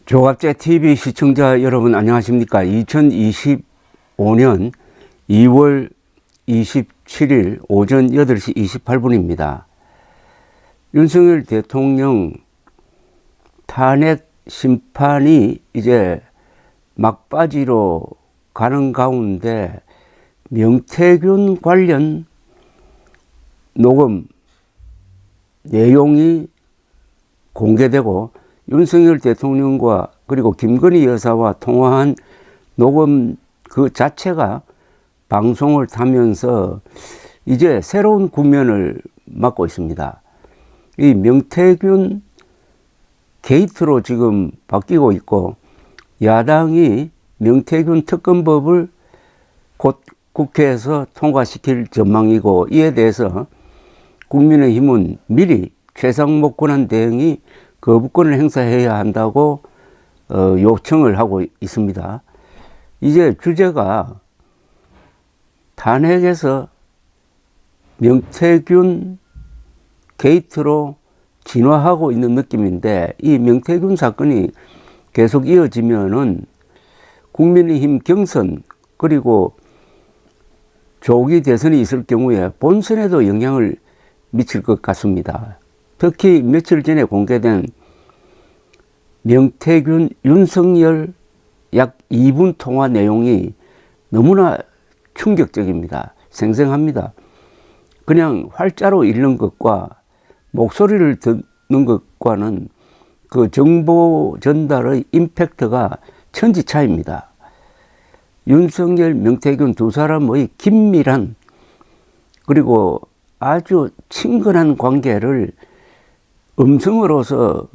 조갑제 TV 시청자 여러분 안녕하십니까? 2025년 2월 27일 오전 8시 28분입니다. 윤석열 대통령 탄핵 심판이 이제 막바지로 가는 가운데 명태균 관련 녹음 내용이 공개되고 윤석열 대통령과 그리고 김건희 여사와 통화한 녹음 그 자체가 방송을 타면서 이제 새로운 국면을 맞고 있습니다. 이 명태균 게이트로 지금 바뀌고 있고, 야당이 명태균 특검법을 곧 국회에서 통과시킬 전망이고, 이에 대해서 국민의힘은 미리 최상목 권한 대행이 거부권을 행사해야 한다고 요청을 하고 있습니다. 이제 주제가 탄핵에서 명태균 게이트로 진화하고 있는 느낌인데, 이 명태균 사건이 계속 이어지면은 국민의힘 경선 그리고 조기 대선이 있을 경우에 본선에도 영향을 미칠 것 같습니다. 특히 며칠 전에 공개된 명태균, 윤석열 약 2분 통화 내용이 너무나 충격적입니다. 생생합니다. 그냥 활자로 읽는 것과 목소리를 듣는 것과는 그 정보 전달의 임팩트가 천지 차이입니다. 윤석열, 명태균 두 사람의 긴밀한 그리고 아주 친근한 관계를 음성으로서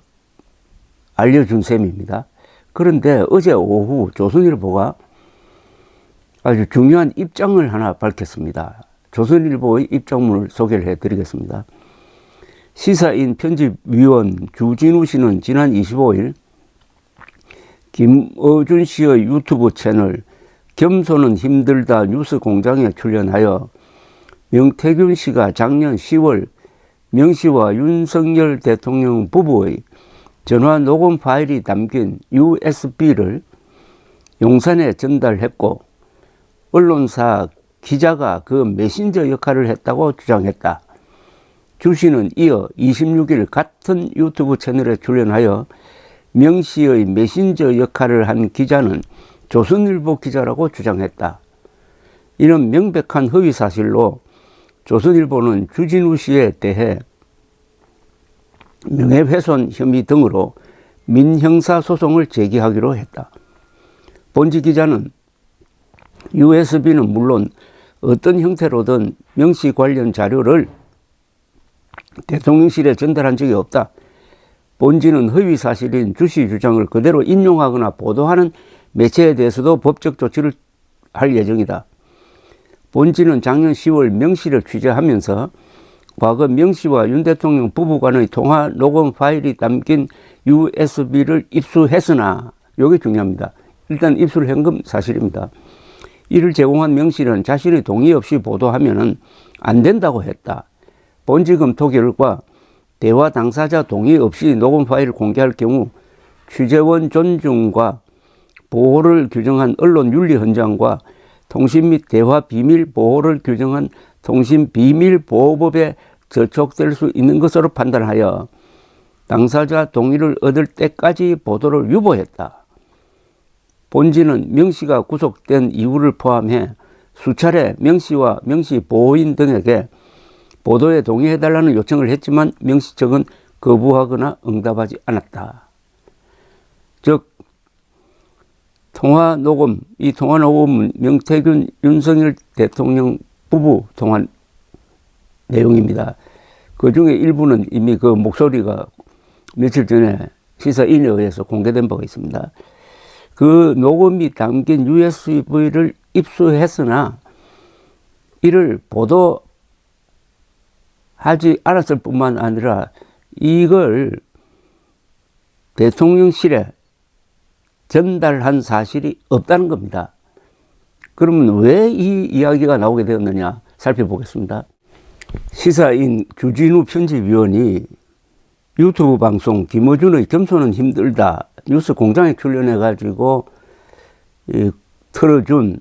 알려준 셈입니다. 그런데 어제 오후 조선일보가 아주 중요한 입장을 하나 밝혔습니다. 조선일보의 입장문을 소개를 해드리겠습니다. 시사인 편집위원 주진우 씨는 지난 25일 김어준 씨의 유튜브 채널 겸손은 힘들다 뉴스공장에 출연하여 명태균 씨가 작년 10월 명 씨와 윤석열 대통령 부부의 전화 녹음 파일이 담긴 USB를 용산에 전달했고, 언론사 기자가 그 메신저 역할을 했다고 주장했다. 주 씨는 이어 26일 같은 유튜브 채널에 출연하여 명 씨의 메신저 역할을 한 기자는 조선일보 기자라고 주장했다. 이는 명백한 허위 사실로 조선일보는 주진우 씨에 대해 명예훼손 혐의 등으로 민형사소송을 제기하기로 했다. 본지 기자는 USB는 물론 어떤 형태로든 명 씨 관련 자료를 대통령실에 전달한 적이 없다. 본지는 허위 사실인 주 씨 주장을 그대로 인용하거나 보도하는 매체에 대해서도 법적 조치를 할 예정이다. 본지는 작년 10월 명 씨를 취재하면서 과거 명 씨와 윤 대통령 부부 간의 통화 녹음 파일이 담긴 USB를 입수했으나, 이게 중요합니다. 일단 입수를 한 건 사실입니다. 이를 제공한 명 씨는 자신의 동의 없이 보도하면 안 된다고 했다. 본지 검토 결과 대화 당사자 동의 없이 녹음 파일을 공개할 경우 취재원 존중과 보호를 규정한 언론윤리헌장과 통신 및 대화 비밀 보호를 규정한 통신비밀보호법에 저촉될 수 있는 것으로 판단하여 당사자 동의를 얻을 때까지 보도를 유보했다. 본지는 명 씨가 구속된 이유를 포함해 수차례 명 씨와 명 씨 보호인 등에게 보도에 동의해달라는 요청을 했지만 명 씨 측은 거부하거나 응답하지 않았다. 즉 통화 녹음, 이 통화 녹음은 명태균, 윤석열 대통령 부부 통화 내용입니다. 그 중에 일부는 이미 그 목소리가 며칠 전에 시사인에 의해서 공개된 바가 있습니다. 그 녹음이 담긴 USB를 입수했으나 이를 보도하지 않았을 뿐만 아니라 이걸 대통령실에 전달한 사실이 없다는 겁니다. 그러면 왜 이 이야기가 나오게 되었느냐 살펴보겠습니다. 시사인 주진우 편집위원이 유튜브 방송 김어준의 겸손은 힘들다 뉴스 공장에 출연해가지고 틀어준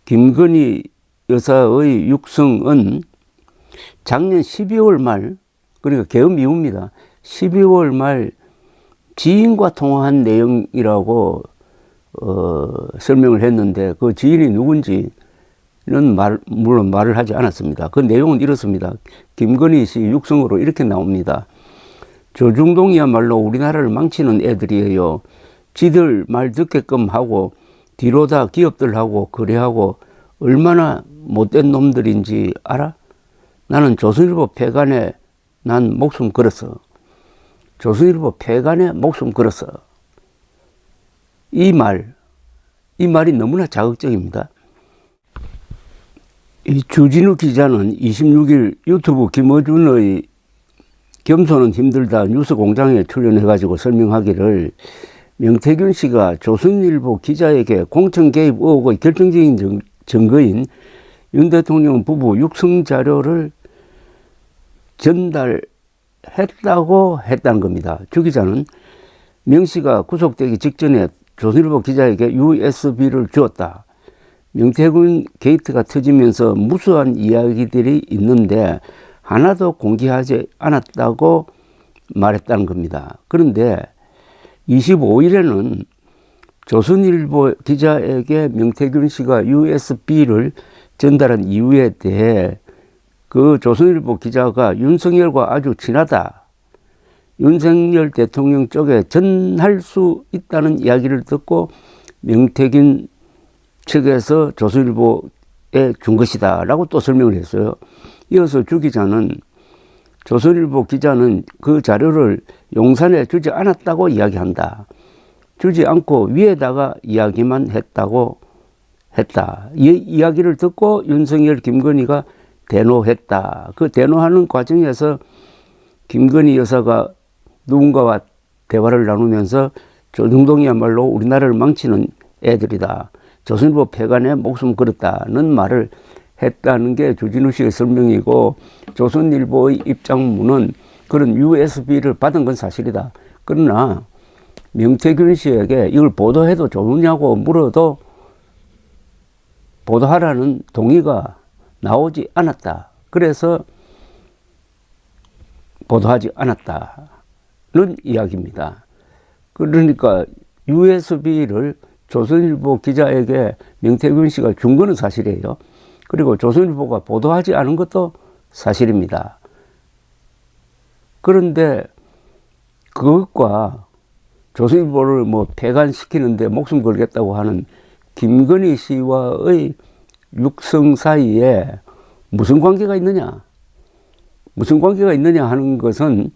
김건희 여사의 육성은 작년 12월 말, 그러니까 개엄 이후입니다. 12월 말 지인과 통화한 내용이라고 설명을 했는데 그 지인이 누군지는 물론 말을 하지 않았습니다. 그 내용은 이렇습니다. 김건희 씨 육성으로 이렇게 나옵니다. 조중동이야말로 우리나라를 망치는 애들이에요. 지들 말 듣게끔 하고 뒤로 다 기업들하고 거래하고 얼마나 못된 놈들인지 알아? 나는 조선일보 폐간에 난 목숨 걸었어. 조선일보 폐간에 목숨 걸었어. 이 말이 너무나 자극적입니다. 이 주진우 기자는 26일 유튜브 김어준의 겸손은 힘들다 뉴스 공장에 출연해가지고 설명하기를 명태균 씨가 조선일보 기자에게 공천 개입 의혹의 결정적인 증거인 윤 대통령 부부 육성 자료를 전달했다고 했다는 겁니다. 주 기자는 명 씨가 구속되기 직전에 조선일보 기자에게 USB를 주었다. 명태균 게이트가 터지면서 무수한 이야기들이 있는데 하나도 공개하지 않았다고 말했다는 겁니다. 그런데 25일에는 조선일보 기자에게 명태균 씨가 USB를 전달한 이유에 대해 그 조선일보 기자가 윤석열과 아주 친하다. 윤석열 대통령 쪽에 전할 수 있다는 이야기를 듣고 명태균 측에서 조선일보에 준 것이다 라고 또 설명을 했어요. 이어서 주 기자는 조선일보 기자는 그 자료를 용산에 주지 않았다고 이야기한다. 주지 않고 위에다가 이야기만 했다고 했다. 이 이야기를 듣고 윤석열, 김건희가 대노했다. 그 대노하는 과정에서 김건희 여사가 누군가와 대화를 나누면서 조중동이야말로 우리나라를 망치는 애들이다. 조선일보 폐간에 목숨 걸었다는 말을 했다는 게 주진우 씨의 설명이고 조선일보의 입장문은 그런 USB를 받은 건 사실이다. 그러나 명태균 씨에게 이걸 보도해도 좋으냐고 물어도 보도하라는 동의가 나오지 않았다. 그래서 보도하지 않았다는 이야기입니다. 그러니까 USB를 조선일보 기자에게 명태균 씨가 준 거는 사실이에요. 그리고 조선일보가 보도하지 않은 것도 사실입니다. 그런데 그것과 조선일보를 폐간시키는데 목숨 걸겠다고 하는 김건희 씨와의 육성 사이에 무슨 관계가 있느냐? 무슨 관계가 있느냐 하는 것은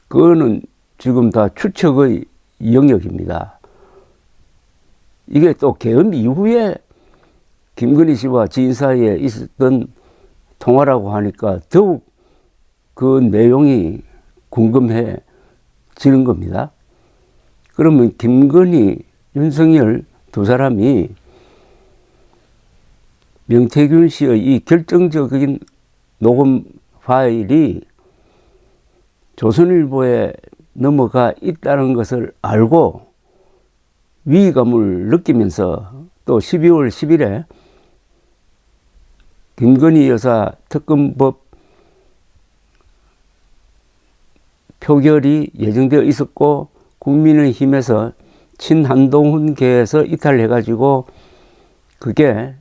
그거는 지금 다 추측의 영역입니다. 이게 또 계엄 이후에 김건희 씨와 지인 사이에 있었던 통화라고 하니까 더욱 그 내용이 궁금해지는 겁니다. 그러면 김건희, 윤석열 두 사람이 명태균 씨의 이 결정적인 녹음 파일이 조선일보에 넘어가 있다는 것을 알고 위기감을 느끼면서 또 12월 10일에 김건희 여사 특검법 표결이 예정되어 있었고 국민의힘에서 친한동훈계에서 이탈해가지고 그게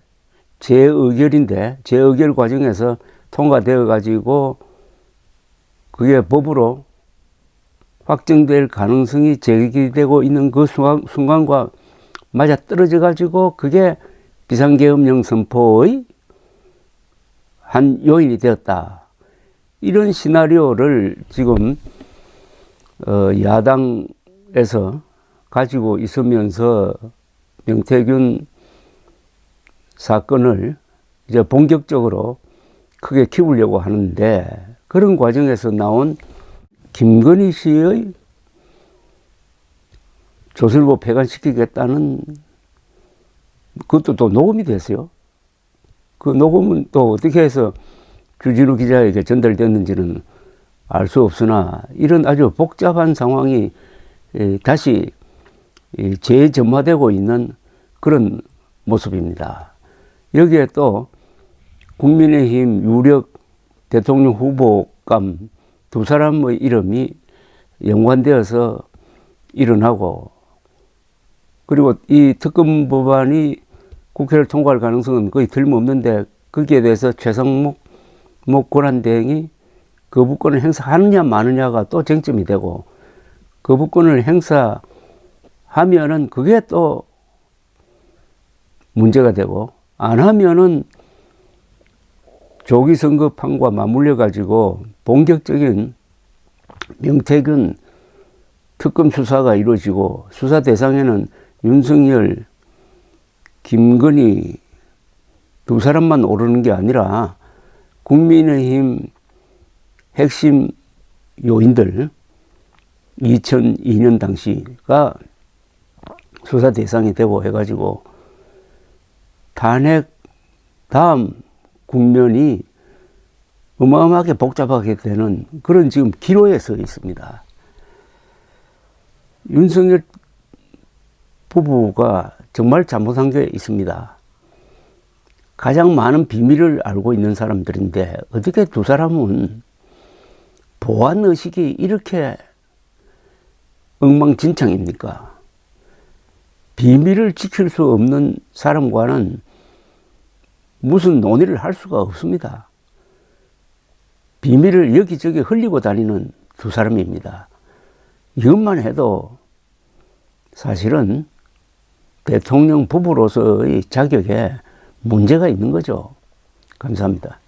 재의결인데 재의결 과정에서 통과되어가지고 그게 법으로 확정될 가능성이 제기되고 있는 그 순간과 맞아 떨어져가지고 그게 비상계엄령 선포의 한 요인이 되었다. 이런 시나리오를 지금 야당에서 가지고 있으면서 명태균 사건을 이제 본격적으로 크게 키우려고 하는데 그런 과정에서 나온 김건희 씨의 조선일보 폐간시키겠다는 그것도 또 녹음이 됐어요. 그 녹음은 또 어떻게 해서 주진우 기자에게 전달됐는지는 알 수 없으나 이런 아주 복잡한 상황이 다시 재점화되고 있는 그런 모습입니다. 여기에 또 국민의힘 유력 대통령 후보감 두 사람의 이름이 연관되어서 일어나고, 그리고 이 특검 법안이 국회를 통과할 가능성은 거의 틀림없는데 거기에 대해서 최상목 권한대행이 거부권을 행사하느냐 마느냐가 또 쟁점이 되고, 거부권을 행사하면은 그게 또 문제가 되고, 안 하면은 조기 선거판과 맞물려 가지고 본격적인 명태균 특검 수사가 이루어지고, 수사 대상에는 윤석열, 김건희 두 사람만 오르는 게 아니라 국민의힘 핵심 요인들 2002년 당시가 수사 대상이 되고 해가지고 탄핵 다음 국면이 어마어마하게 복잡하게 되는 그런 지금 기로에 서 있습니다. 윤석열 부부가 정말 잘못한 게 있습니다. 가장 많은 비밀을 알고 있는 사람들인데 어떻게 두 사람은 보안 의식이 이렇게 엉망진창입니까? 비밀을 지킬 수 없는 사람과는 무슨 논의를 할 수가 없습니다. 비밀을 여기저기 흘리고 다니는 두 사람입니다. 이것만 해도 사실은 대통령 부부로서의 자격에 문제가 있는 거죠. 감사합니다.